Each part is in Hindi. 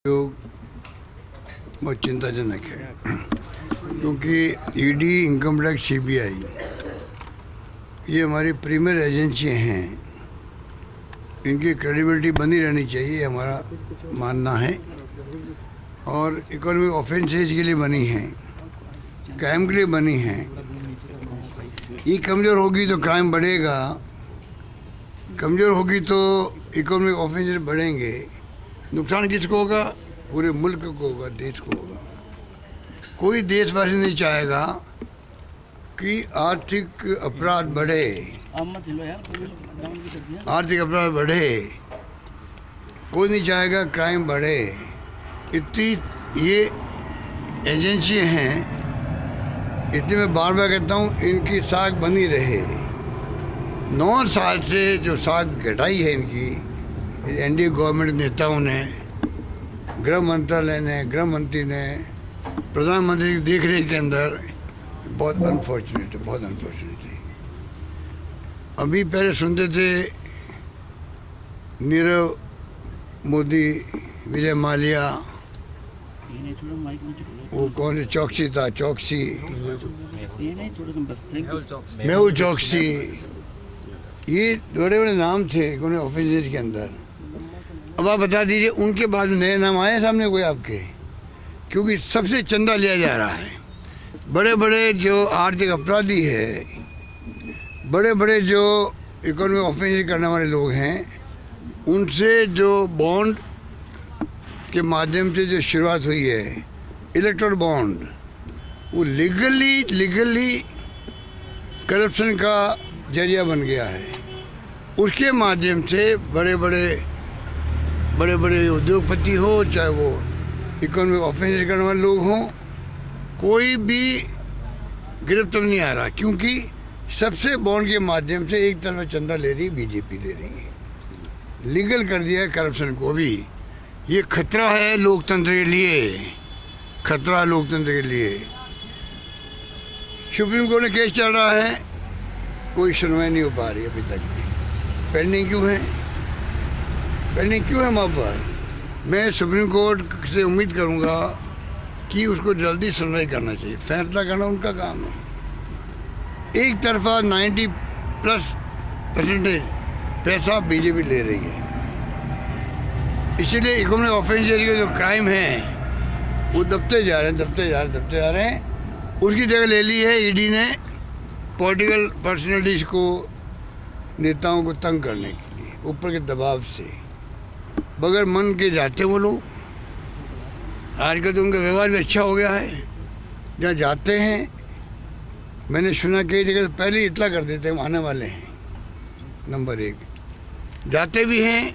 जो बहुत चिंताजनक है क्योंकि ईडी, इनकम टैक्स, सीबीआई ये हमारी प्रीमियर एजेंसियां हैं। इनकी क्रेडिबिलिटी बनी रहनी चाहिए, हमारा मानना है। और इकोनॉमिक ऑफेंसेस के लिए बनी हैं, क्राइम के लिए बनी हैं। ये कमज़ोर होगी तो क्राइम बढ़ेगा, कमज़ोर होगी तो इकोनॉमिक ऑफेंसेस बढ़ेंगे। नुकसान किसको होगा? पूरे मुल्क को होगा, देश को होगा। कोई देशवासी नहीं चाहेगा कि आर्थिक अपराध बढ़े, आर्थिक अपराध बढ़े। कोई नहीं चाहेगा क्राइम बढ़े। इतनी ये एजेंसी हैं, इसलिए मैं बार बार कहता हूँ इनकी साख बनी रहे। 9 साल से जो साख घटाई है इनकी एनडीए गवर्नमेंट नेताओं ने, गृह मंत्रालय ने, गृह मंत्री ने, प्रधानमंत्री की देखरेख के अंदर, बहुत अनफॉर्चुनेट है, बहुत अनफॉर्चुनेट है। अभी पहले सुनते थे नीरव मोदी, विजय माल्या, वो कौन से चौकसी था, चौकसी, मेहुल चौकसी, ये बड़े बड़े नाम थे इकोनॉमिक ऑफिसर्स के अंदर। अब आप बता दीजिए उनके बाद नए नाम आए सामने कोई आपके? क्योंकि सबसे चंदा लिया जा रहा है। बड़े बड़े जो आर्थिक अपराधी है, बड़े बड़े जो इकोनॉमिक ऑफेंस करने वाले लोग हैं, उनसे जो बॉन्ड के माध्यम से जो शुरुआत हुई है, इलेक्टोरल बॉन्ड, वो लीगली करप्शन का जरिया बन गया है। उसके माध्यम से बड़े बड़े उद्योगपति हो, चाहे वो इकोनॉमिक ऑफेंस करने वाले लोग हों, कोई भी गिरफ्तार नहीं आ रहा। क्योंकि सबसे बॉन्ड के माध्यम से एक तरफ चंदा ले रही बीजेपी ले रही है। लीगल कर दिया है करप्शन को भी। ये खतरा है लोकतंत्र के लिए, खतरा लोकतंत्र के लिए। सुप्रीम कोर्ट में केस चल रहा है, कोई सुनवाई नहीं हो पा रही अभी तक भी। पेंडिंग क्यों है? पेंडिंग क्यों है वहाँ पर? मैं सुप्रीम कोर्ट से उम्मीद करूँगा कि उसको जल्दी सुनवाई करना चाहिए। फैसला करना उनका काम है। एक तरफा 90+ पैसा बीजेपी ले रही है। इसीलिए इकोनॉमिक ऑफेंस के जो क्राइम हैं वो दबते जा रहे हैं। उसकी जगह ले ली है ईडी ने पॉलिटिकल पर्सनैलिटीज़ को, नेताओं को तंग करने के लिए, ऊपर के दबाव से, बगैर मन के जाते वो लोग। आजकल तो उनका व्यवहार भी अच्छा हो गया है। जहाँ जाते हैं, मैंने सुना कई जगह तो पहले ही इतला कर देते हैं आने वाले हैं। नंबर 1, जाते भी हैं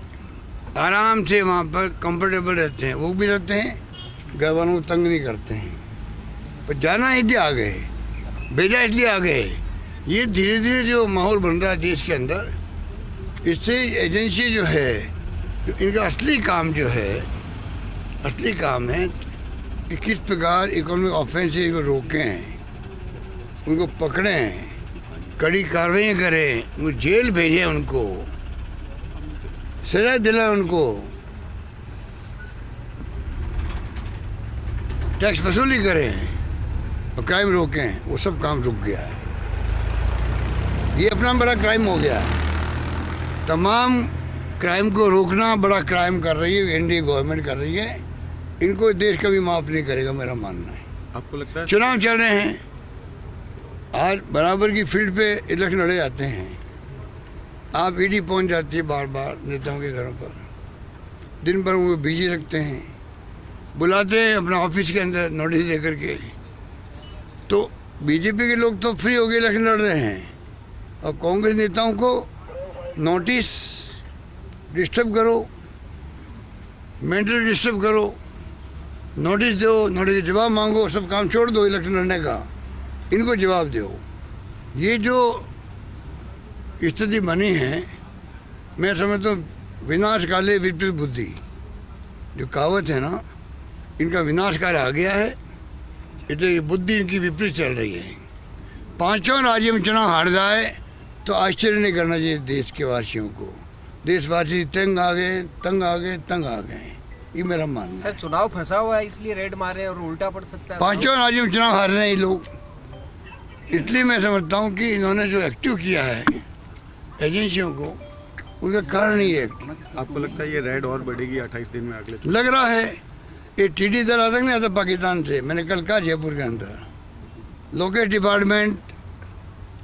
आराम से, वहाँ पर कंफर्टेबल रहते हैं, वो भी रहते हैं, घर वालों को तंग नहीं करते हैं। पर जाना इसलिए आ गए, भेजा इसलिए आ गए। ये धीरे धीरे जो माहौल बन रहा है देश के अंदर, इससे एजेंसी जो है, जो इनका असली काम जो है, असली काम है कि किस प्रकार इकोनॉमिक ऑफेंसेस को रोकें, उनको पकड़ें, कड़ी कार्रवाई करें, उनको जेल भेजें, उनको सजा दिलाएं, उनको टैक्स वसूली करें और क्राइम रोकें। वो सब काम रुक गया है। ये अपना बड़ा क्राइम हो गया है। तमाम क्राइम को रोकना बड़ा क्राइम कर रही है एनडीए गवर्नमेंट, कर रही है। इनको देश कभी माफ़ नहीं करेगा, मेरा मानना है। आपको लगता है? चुनाव चल रहे हैं, आज बराबर की फील्ड पे इलेक्शन लड़े जाते हैं। आप ईडी पहुंच जाती है बार बार नेताओं के घरों पर, दिन भर उनको बिजी रखते हैं, बुलाते हैं अपना ऑफिस के अंदर नोटिस दे करके। तो बीजेपी के लोग तो फ्री हो गए, इलेक्शन लड़ रहे हैं, और कांग्रेस नेताओं को नोटिस डिस्टर्ब करो, मेंटली डिस्टर्ब करो, नोटिस दो, नोटिस के जवाब मांगो, सब काम छोड़ दो इलेक्शन लड़ने का, इनको जवाब दो। ये जो स्थिति बनी है, मैं समझता हूँ विनाश काले विपरीत बुद्धि, जो कहावत है ना, इनका विनाश काल आ गया है। इतनी बुद्धि इनकी विपरीत चल रही है। 5 राज्यों में चुनाव हार जाए तो आश्चर्य नहीं करना चाहिए देश के वासियों को। देशवासी तंग आ गए। ये मेरा मानना सर है। चुनाव फंसा हुआ है इसलिए रेड मारे और उल्टा पड़ सकता है। पांचों राज्यों में चुनाव हार रहे हैं ये लोग, इसलिए मैं समझता हूँ कि इन्होंने जो एक्टिव किया है एजेंसियों को, उसका कारण ही है। आपको लगता है ये रेड और बढ़ेगी 28 दिन में अगले? लग रहा है ये टीडी दल आतंक नहीं आता पाकिस्तान से, मैंने कल कहा जयपुर के अंदर लोकेश डिपार्टमेंट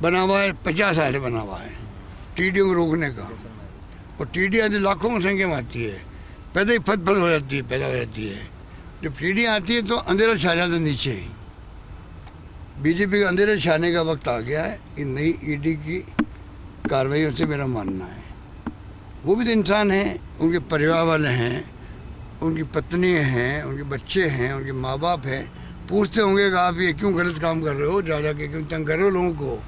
बना हुआ है, 50 साल से बना हुआ है टीडियों को रोकने का। और टीडी आती लाखों में संख्या में आती है, पैदा ही फत हो जाती है, पैदा हो जाती है। जब टीडी आती है तो अंधेरा छा जाता है नीचे। बीजेपी का अंधेरा छाने का वक्त आ गया है इन नई ईडी की कार्रवाइयों से, मेरा मानना है। वो भी तो इंसान हैं, उनके परिवार वाले हैं, उनकी पत्नी हैं, उनके बच्चे हैं, उनके माँ बाप हैं। पूछते होंगे कि आप ये क्यों गलत काम कर रहे हो, जा के क्यों तंग कर रहे हो लोगों को।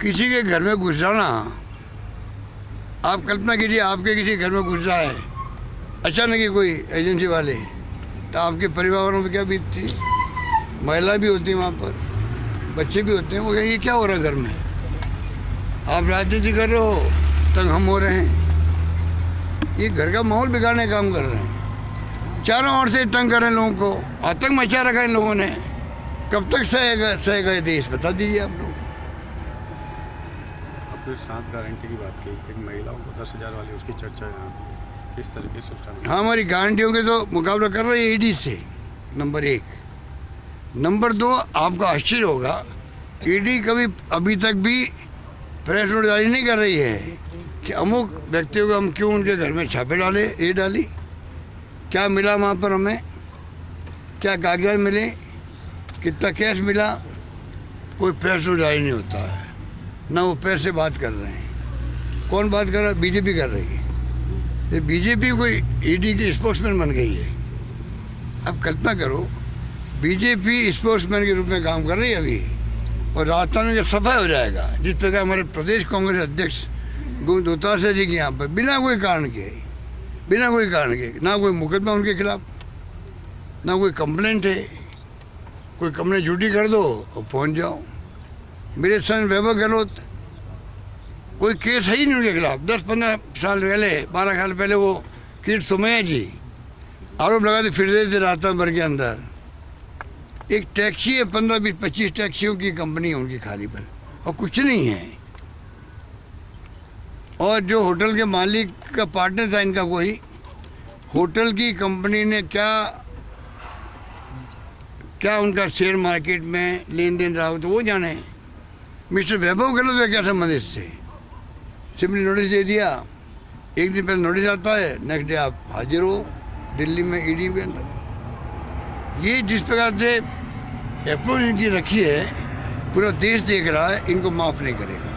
किसी के घर में घुस जाना, आप कल्पना कीजिए आपके किसी घर में घुस जाए अचानक ही कोई एजेंसी वाले, तो आपके परिवार वालों पर क्या बीतती। महिला भी होती है वहाँ पर, बच्चे भी होते हैं। वो ये क्या हो रहा है घर में, आप राजनीति कर रहे हो, तंग हम हो रहे हैं। ये घर का माहौल बिगाड़ने का काम कर रहे हैं, चारों ओर से तंग कर रहे हैं लोगों को, आतंक मचा रखा है इन लोगों ने। कब तक सहेगा ये देश, बता दीजिए आप लोग। आपने 7 गारंटी की बात की, एक महिलाओं को 10,000 वाली उसकी चर्चा यहाँ की है। किस तरीके से उसका? हाँ, हमारी गारंटियों के तो मुकाबला कर रही है ईडी से, नंबर 1। नंबर 2, आपको आश्चर्य होगा ईडी कभी अभी तक भी प्रेस नोट जारी नहीं कर रही है कि अमुक व्यक्तियों को हम क्यों उनके घर में छापे डाले, ये डाली, क्या मिला वहाँ पर हमें, क्या कागजात मिले, कितना कैश मिला। कोई प्रेस नोट जारी नहीं होता है, ना वो प्रेस से बात कर रहे हैं। कौन बात कर रहा है? बीजेपी कर रही है। ये बीजेपी कोई ईडी की स्पोक्समैन बन गई है। अब कल्पना करो, बीजेपी स्पोक्समैन के रूप में काम कर रही है अभी, और राजस्थान में जब सफाई हो जाएगा, जिस प्रकार हमारे प्रदेश कांग्रेस अध्यक्ष गोविंद दोतासे जी के यहाँ पर बिना कोई कारण के, ना कोई मुकदमा उनके खिलाफ, ना कोई कंप्लेंट है। कोई कंप्लेंट झूठी कर दो और पहुँच जाओ। मेरे सन वैभव गहलोत, कोई केस है ही नहीं उनके खिलाफ। 10-15 साल पहले, 12 साल पहले वो किरीट सोमैया जी आरोप लगाते फिर रहे थे राजस्थान भर के अंदर। एक टैक्सी है, 15-20-25 टैक्सियों की कंपनी है उनकी खाली पर, और कुछ नहीं है। और जो होटल के मालिक का पार्टनर था इनका, कोई होटल की कंपनी ने क्या उनका शेयर मार्केट में लेन देन रहा हो तो वो जाने। मिस्टर वैभव गहलोत का क्या संबंध इससे? सिंपली नोटिस दे दिया, एक दिन पहले नोटिस आता है, नेक्स्ट डे आप हाजिर हो दिल्ली में ईडी के अंदर। ये जिस प्रकार से अप्रोच इनकी रखी है, पूरा देश देख रहा है, इनको माफ़ नहीं करेगा।